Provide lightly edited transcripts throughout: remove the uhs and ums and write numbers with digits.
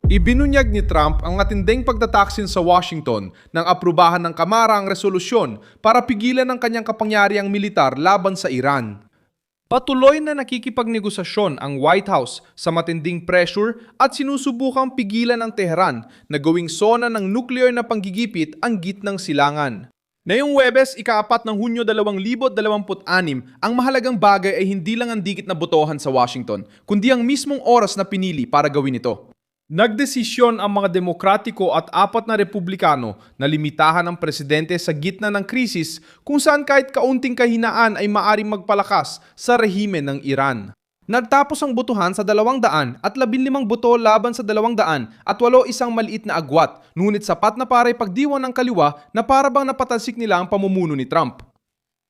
Ibinunyag ni Trump ang matinding pagtataksin sa Washington nang aprubahan ng Kamara ang resolusyon para pigilan ang kanyang kapangyarihang militar laban sa Iran. Patuloy na nakikipagnegosasyon ang White House sa matinding pressure at sinusubukang pigilan ng Tehran na gawing sona ng nuclear na panggigipit ang gitnang silangan. Ngayong Huwebes, ika-4 ng Hunyo 2026, ang mahalagang bagay ay hindi lang ang dikit na botohan sa Washington, kundi ang mismong oras na pinili para gawin ito. Nagdesisyon ang mga demokratiko at 4 na republikano na limitahan ang presidente sa gitna ng krisis kung saan kahit kaunting kahinaan ay maaring magpalakas sa rehime ng Iran. Nagtapos ang botohan sa 215 boto laban sa 200 at 8 isang maliit na agwat, ngunit sapat na para ipagdiwan ng kaliwa na parabang napatalsik nila ang pamumuno ni Trump.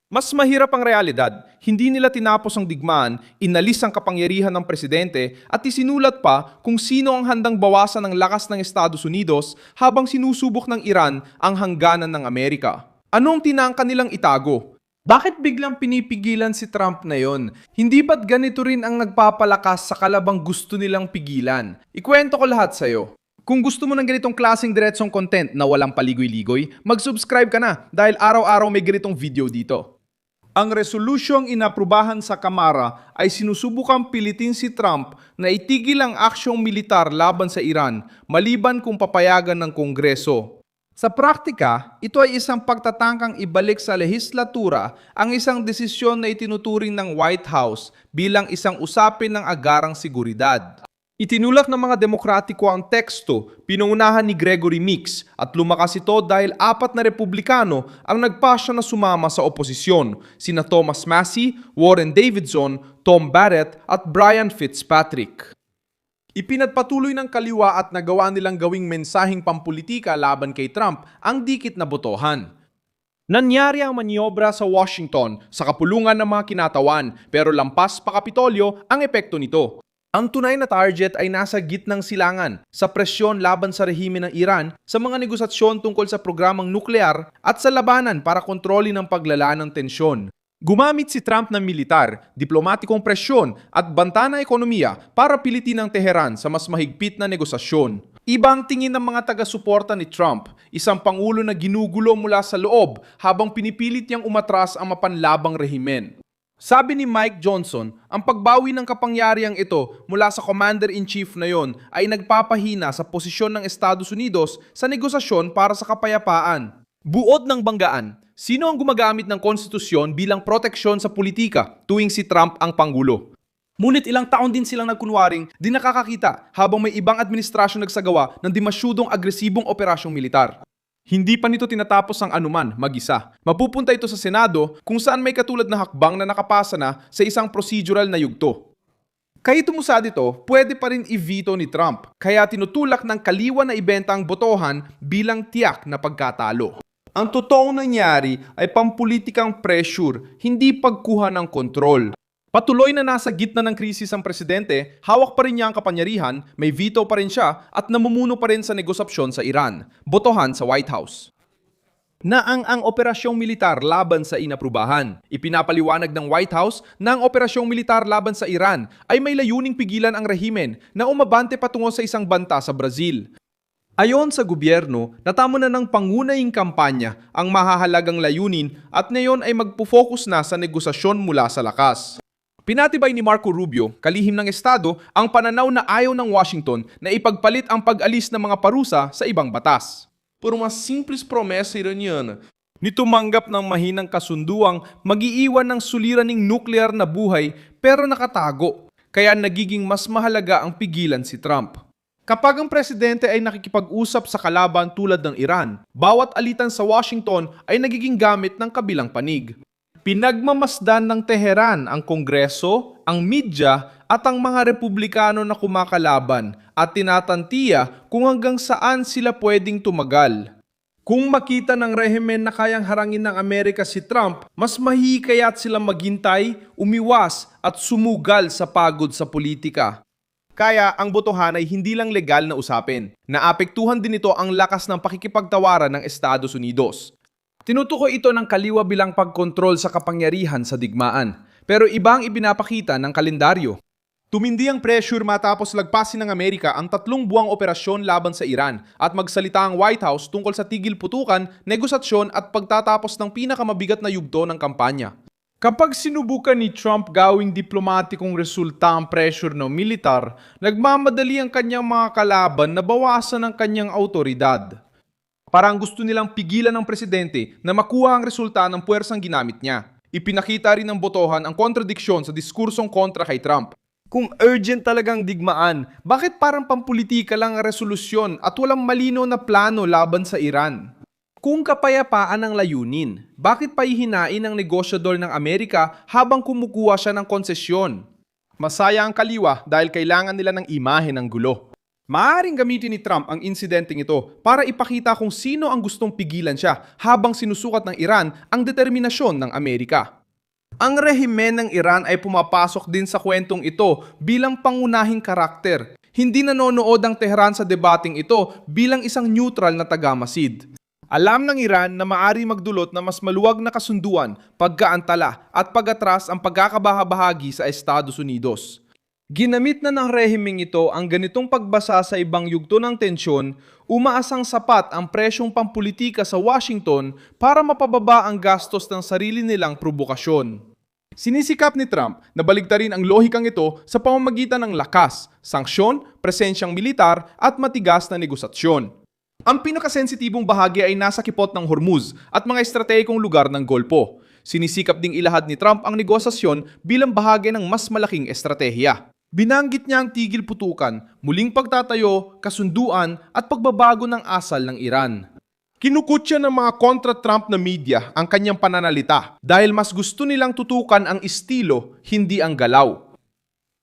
Mas mahirap ang realidad, hindi nila tinapos ang digmaan, inalis ang kapangyarihan ng presidente at isinulat pa kung sino ang handang bawasan ng lakas ng Estados Unidos habang sinusubok ng Iran ang hangganan ng Amerika. Anong tinangka nilang itago? Bakit biglang pinipigilan si Trump na yon? Hindi ba't ganito rin ang nagpapalakas sa kalabang gusto nilang pigilan? Ikwento ko lahat sa'yo. Kung gusto mo ng ganitong klaseng diretsong content na walang paligoy-ligoy, mag-subscribe ka na dahil araw-araw may ganitong video dito. Ang resolusyong inaprubahan sa Kamara ay sinusubukang pilitin si Trump na itigil ang aksyong militar laban sa Iran maliban kung papayagan ng Kongreso. Sa praktika, ito ay isang pagtatangkang ibalik sa lehislatura ang isang desisyon na itinuturing ng White House bilang isang usapin ng agarang seguridad. Itinulak ng mga demokratiko ang teksto, pinungunahan ni Gregory Meeks at lumakas ito dahil 4 na republikano ang nagpasya na sumama sa oposisyon, sina Thomas Massie, Warren Davidson, Tom Barrett at Brian Fitzpatrick. Ipinagpatuloy ng kaliwa at nagawa nilang gawing mensaheng pampulitika laban kay Trump ang dikit na botohan. Nangyari ang manyobra sa Washington sa kapulungan ng mga kinatawan pero lampas pa Kapitolyo ang epekto nito. Ang tunay na target ay nasa gitnang silangan sa presyon laban sa rehime ng Iran sa mga negosasyon tungkol sa programang nuklear at sa labanan para kontrolin ang paglala ng tensyon. Gumamit si Trump ng militar, diplomatikong presyon at banta ng ekonomiya para pilitin ang Tehran sa mas mahigpit na negosasyon. Ibang tingin ng mga taga-suporta ni Trump, isang pangulo na ginugulo mula sa loob habang pinipilit niyang umatras ang mapanlabang rehimen. Sabi ni Mike Johnson, ang pagbawi ng kapangyarihang ito mula sa commander-in-chief na yon ay nagpapahina sa posisyon ng Estados Unidos sa negosasyon para sa kapayapaan. Buod ng banggaan, sino ang gumagamit ng konstitusyon bilang proteksyon sa politika tuwing si Trump ang pangulo? Ngunit ilang taon din silang nagkunwaring di nakakakita habang may ibang administrasyon nagsagawa ng dimasyudong agresibong operasyong militar. Hindi pa nito tinatapos ang anuman mag-isa. Mapupunta ito sa Senado kung saan may katulad na hakbang na nakapasa na sa isang procedural na yugto. Kahit umusad ito, pwede pa rin i-veto ni Trump, kaya tinutulak ng kaliwa na ibenta ang botohan bilang tiyak na pagkatalo. Ang totoong nangyari ay pampulitikang pressure, hindi pagkuha ng kontrol. Patuloy na nasa gitna ng krisis ang presidente, hawak pa rin niya ang kapangyarihan, may veto pa rin siya at namumuno pa rin sa negosasyon sa Iran, botohan sa White House. Ang operasyong militar laban sa inaprubahan. Ipinapaliwanag ng White House na ang operasyong militar laban sa Iran ay may layuning pigilan ang rehimen na umabante patungo sa isang banta sa Brazil. Ayon sa gobyerno, natamo na ng pangunahing kampanya ang mahahalagang layunin at ngayon ay magpo-focus na sa negosasyon mula sa lakas. Pinatibay ni Marco Rubio, kalihim ng Estado, ang pananaw na ayaw ng Washington na ipagpalit ang pag-alis ng mga parusa sa ibang batas. Por uma simples promessa iraniana. Nito manggap ng mahinang kasunduang mag-iiwan ng suliraning nuklear na buhay pero nakatago, kaya nagiging mas mahalaga ang pigilan si Trump. Kapag ang presidente ay nakikipag-usap sa kalaban tulad ng Iran, bawat alitan sa Washington ay nagiging gamit ng kabilang panig. Pinagmamasdan ng Tehran ang Kongreso, ang media at ang mga Republikano na kumakalaban at tinatantiya kung hanggang saan sila pwedeng tumagal. Kung makita ng rehimen na kayang harangin ng Amerika si Trump, mas mahihikayat silang maghintay, umiwas at sumugal sa pagod sa politika. Kaya ang botohan ay hindi lang legal na usapin. Naapektuhan din ito ang lakas ng pakikipagtawaran ng Estados Unidos. Tinutukoy ito ng kaliwa bilang pagkontrol sa kapangyarihan sa digmaan, pero ibang ibinapakita ng kalendaryo. Tumindi ang pressure matapos lagpasin ng Amerika ang 3 buwang operasyon laban sa Iran at magsalita ang White House tungkol sa tigil putukan, negosasyon at pagtatapos ng pinakamabigat na yugto ng kampanya. Kapag sinubukan ni Trump gawing diplomatikong resulta ang pressure ng militar, nagmamadali ang kanyang mga kalaban na bawasan ang kanyang autoridad. Parang gusto nilang pigilan ng presidente na makuha ang resulta ng puwersang ginamit niya. Ipinakita rin ng botohan ang kontradiksyon sa diskursong kontra kay Trump. Kung urgent talagang digmaan, bakit parang pampulitika lang ang resolusyon at walang malino na plano laban sa Iran? Kung kapayapaan ang layunin, bakit pahihinain ng negosyador ng Amerika habang kumukuha siya ng konsesyon? Masaya ang kaliwa dahil kailangan nila ng imahe ng gulo. Maaaring gamitin ni Trump ang insidenteng ito para ipakita kung sino ang gustong pigilan siya habang sinusukat ng Iran ang determinasyon ng Amerika. Ang rehimen ng Iran ay pumapasok din sa kwentong ito bilang pangunahing karakter. Hindi nanonood ang Tehran sa debating ito bilang isang neutral na tagamasid. Alam ng Iran na maari magdulot na mas maluwag na kasunduan, pagkaantala at pag-atras ang pagkakabahabahagi sa Estados Unidos. Ginamit na ng rehimeng ito ang ganitong pagbasa sa ibang yugto ng tensyon, umaasang sapat ang presyong pampulitika sa Washington para mapababa ang gastos ng sarili nilang provokasyon. Sinisikap ni Trump na baligtarin ang lohikang ito sa pamamagitan ng lakas, sanksyon, presensyang militar at matigas na negosasyon. Ang pinakasensitibong bahagi ay nasa kipot ng Hormuz at mga estratehikong lugar ng Golpo. Sinisikap ding ilahad ni Trump ang negosasyon bilang bahagi ng mas malaking estratehiya. Binanggit niya ang tigil putukan, muling pagtatayo, kasunduan at pagbabago ng asal ng Iran. Kinukutya ng mga kontra-Trump na media ang kanyang pananalita dahil mas gusto nilang tutukan ang estilo, hindi ang galaw.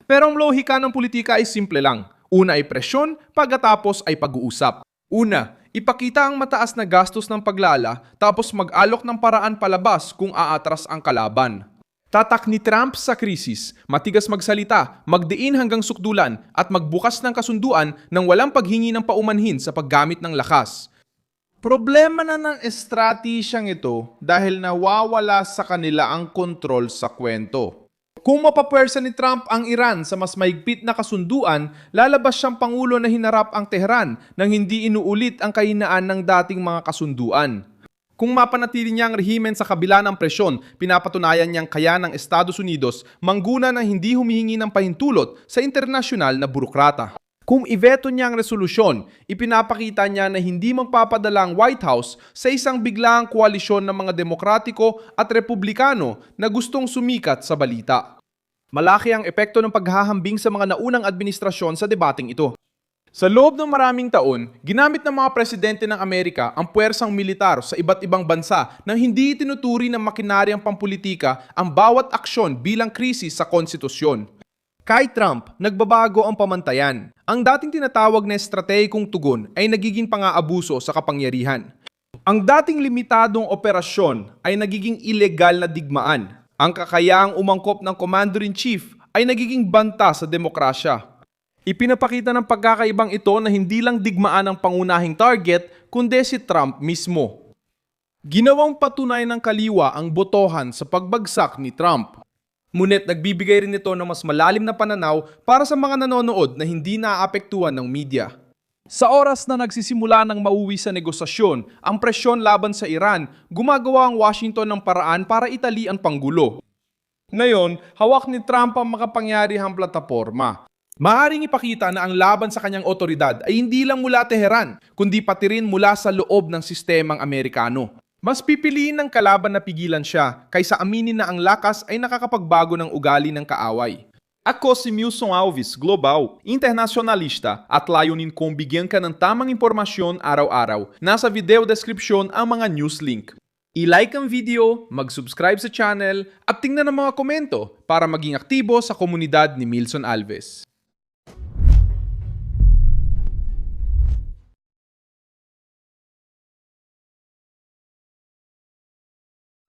Pero ang lohika ng politika ay simple lang. Una ay presyon, pagkatapos ay pag-uusap. Una, ipakita ang mataas na gastos ng paglala tapos mag-alok ng paraan palabas kung aatras ang kalaban. Tatak ni Trump sa krisis, matigas magsalita, magdiin hanggang sukdulan at magbukas ng kasunduan nang walang paghingi ng paumanhin sa paggamit ng lakas. Problema na ng estratesyang ito dahil nawawala sa kanila ang kontrol sa kwento. Kung mapapwersa ni Trump ang Iran sa mas maigpit na kasunduan, lalabas siyang pangulo na hinarap ang Tehran nang hindi inuulit ang kahinaan ng dating mga kasunduan. Kung mapanatili niya ang rehimen sa kabila ng presyon, pinapatunayan niyang kaya ng Estados Unidos mangguna ng hindi humihingi ng pahintulot sa internasyonal na burokrata. Kung iveto niya ang resolusyon, ipinapakita niya na hindi magpapadala ang White House sa isang biglaang koalisyon ng mga demokratiko at republikano na gustong sumikat sa balita. Malaki ang epekto ng paghahambing sa mga naunang administrasyon sa debating ito. Sa loob ng maraming taon, ginamit ng mga presidente ng Amerika ang puwersang militar sa iba't ibang bansa nang hindi itinuturi ng makinaryang pampulitika ang bawat aksyon bilang krisis sa konstitusyon. Kay Trump, nagbabago ang pamantayan. Ang dating tinatawag na estratehikong tugon ay nagiging pang-aabuso sa kapangyarihan. Ang dating limitadong operasyon ay nagiging ilegal na digmaan. Ang kakayaang umangkop ng Commander-in-Chief ay nagiging banta sa demokrasya. Ipinapakita ng pagkakaibang ito na hindi lang digmaan ang pangunahing target, kundi si Trump mismo. Ginawang patunay ng kaliwa ang botohan sa pagbagsak ni Trump. Ngunit nagbibigay rin ito ng mas malalim na pananaw para sa mga nanonood na hindi naaapektuhan ng media. Sa oras na nagsisimula ng mauwi sa negosasyon ang presyon laban sa Iran, gumagawa ang Washington ng paraan para itali ang panggulo. Ngayon, hawak ni Trump ang makapangyarihang plataporma. Maaaring ipakita na ang laban sa kanyang otoridad ay hindi lang mula Tehran, kundi pati rin mula sa loob ng sistemang Amerikano. Mas pipiliin ng kalaban na pigilan siya kaysa aminin na ang lakas ay nakakapagbago ng ugali ng kaaway. Ako si Milson Alves, global, internacionalista at layunin kong bigyan ka ng tamang impormasyon araw-araw. Nasa video description ang mga news link. I-like ang video, mag-subscribe sa channel at tingnan ang mga komento para maging aktibo sa komunidad ni Milson Alves.